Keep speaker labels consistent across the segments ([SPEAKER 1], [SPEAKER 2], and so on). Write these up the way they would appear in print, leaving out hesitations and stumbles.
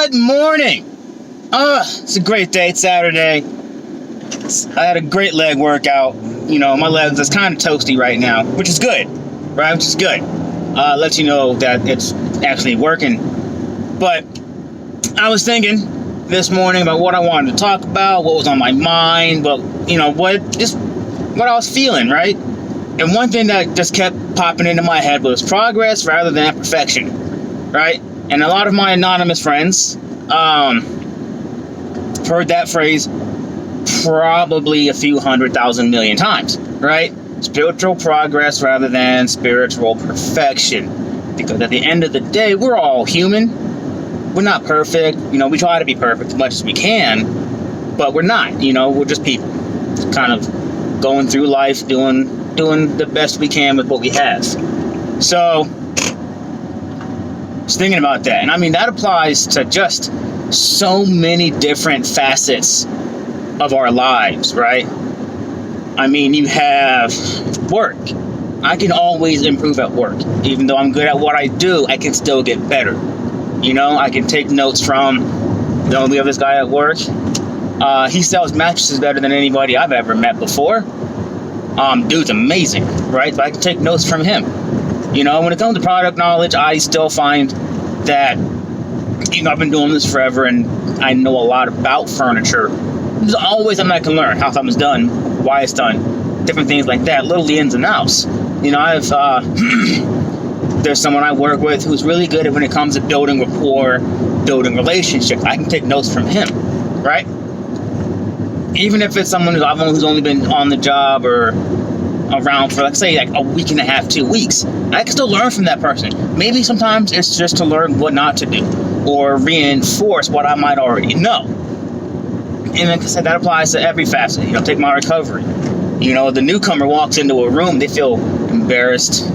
[SPEAKER 1] Good morning. It's a great day. It's Saturday. I had a great leg workout. My legs is kind of toasty right now, which is good, right? Which is good. Lets you know that it's actually working. But I was thinking this morning about what I wanted to talk about, what was on my mind, but what I was feeling, right? And one thing that just kept popping into my head was progress rather than perfection, right? And a lot of my anonymous friends heard that phrase probably a few 100,000 million times, right? Spiritual progress rather than spiritual perfection. Because at the end of the day, we're all human. We're not perfect. We try to be perfect as much as we can, but we're not. We're just people. Kind of going through life, doing the best we can with what we have. So, I was thinking about that. And that applies to just so many different facets of our lives, right? You have work. I can always improve at work. Even though I'm good at what I do, I can still get better. I can take notes from, we have this guy at work. He sells mattresses better than anybody I've ever met before. Dude's amazing, right? But I can take notes from him. When it comes to product knowledge, I still find that, I've been doing this forever and I know a lot about furniture. There's always something I can learn, how something's done, why it's done, different things like that, little the ins and outs. There's someone I work with who's really good at when it comes to building rapport, building relationships. I can take notes from him, right? Even if it's someone who's only been on the job or around for, let's say, like a week and a half, 2 weeks, I can still learn from that person. Maybe sometimes it's just to learn what not to do or reinforce what I might already know. And like I said, that applies to every facet. Take my recovery. The newcomer walks into a room, they feel embarrassed,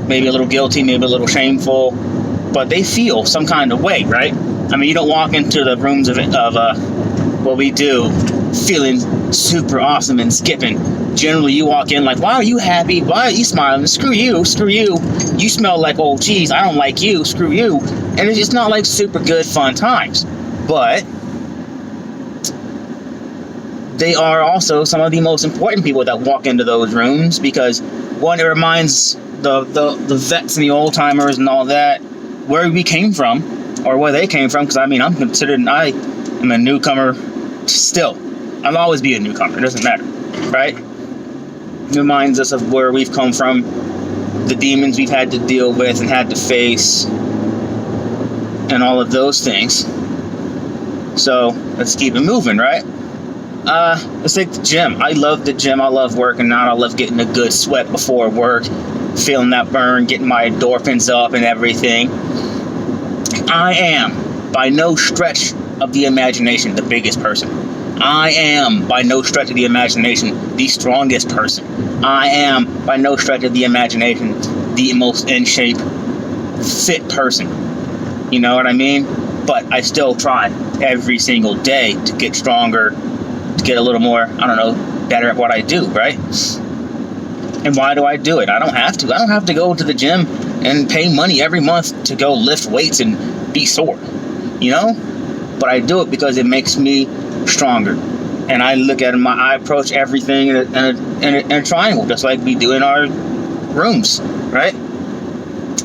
[SPEAKER 1] maybe a little guilty, maybe a little shameful, but they feel some kind of way, right? You don't walk into the rooms of what we do feeling super awesome and skipping. Generally, you walk in like, why are you happy? Why are you smiling? Screw you. You smell like old cheese. I don't like you. Screw you. And it's just not like super good, fun times. But they are also some of the most important people that walk into those rooms because, one, it reminds the vets and the old timers and all that where we came from or where they came from. Because I am a newcomer still. I'll always be a newcomer. It doesn't matter, right? It reminds us of where we've come from, the demons we've had to deal with and had to face, and all of those things. So let's keep it moving, right? Let's take the gym. I love the gym. I love working out. I love getting a good sweat before work, feeling that burn, getting my endorphins up and everything. I am, by no stretch of the imagination, the biggest person. I am, by no stretch of the imagination, the strongest person. I am, by no stretch of the imagination, the most in shape, fit person. You know what I mean? But I still try every single day to get stronger, to get a little more, better at what I do, right? And why do I do it? I don't have to. I don't have to go to the gym and pay money every month to go lift weights and be sore, But I do it because it makes me stronger. And I approach everything in a triangle, just like we do in our rooms, right?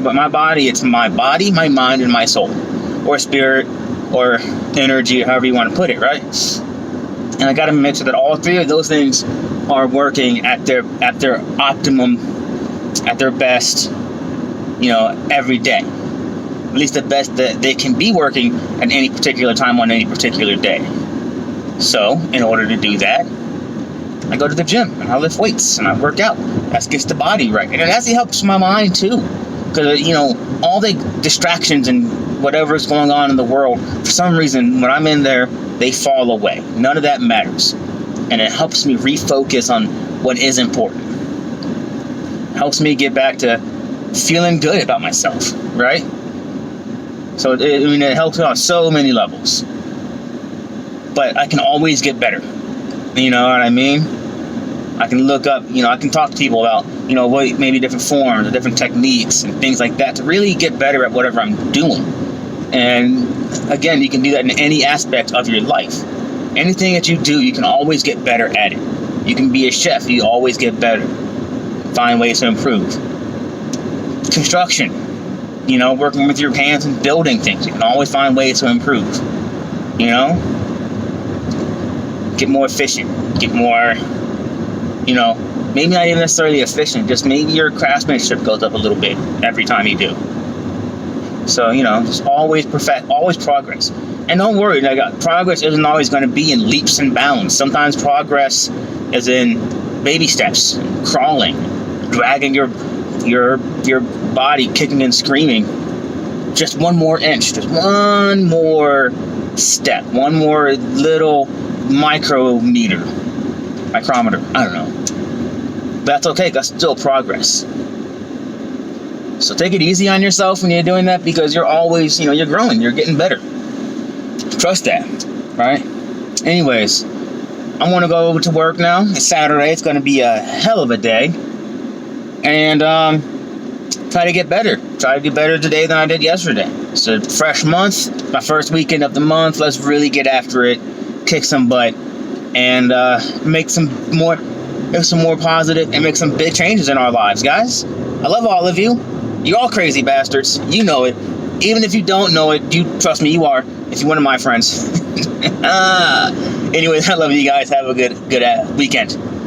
[SPEAKER 1] But my body, it's my body, my mind, and my soul, or spirit, or energy, however you want to put it, right? And I got to make sure that all three of those things are working at their optimum, at their best, every day. At least the best that they can be working at any particular time on any particular day. So, in order to do that, I go to the gym and I lift weights and I work out. That gets the body right. And it actually helps my mind too. Because, all the distractions and whatever is going on in the world, for some reason, when I'm in there, they fall away. None of that matters. And it helps me refocus on what is important. It helps me get back to feeling good about myself, right? So, it helps me on so many levels. But I can always get better. You know what I mean? I can look up, I can talk to people about, what maybe different forms or different techniques and things like that to really get better at whatever I'm doing. And again, you can do that in any aspect of your life. Anything that you do, you can always get better at it. You can be a chef, you always get better. Find ways to improve. Construction, working with your hands and building things, you can always find ways to improve. Get more efficient, get more, maybe not even necessarily efficient, just maybe your craftsmanship goes up a little bit every time you do. So, just always progress. And don't worry, progress isn't always going to be in leaps and bounds. Sometimes progress is in baby steps, crawling, dragging your body, kicking and screaming. Just one more inch, just one more step, one more little micrometer, micrometer, I don't know. But that's okay, that's still progress. So take it easy on yourself when you're doing that, because you're always, you're growing, you're getting better. Trust that, right? Anyways, I want to go over to work now. It's Saturday. It's going to be a hell of a day. And try to get better. Try to do better today than I did yesterday. It's a fresh month, my first weekend of the month. Let's really get after it, kick some butt, and make some more positive and make some big changes in our lives, guys. I love all of you. You're all crazy bastards. You know it. Even if you don't know it, you trust me, you are. If you're one of my friends. Anyways, I love you guys. Have a good weekend.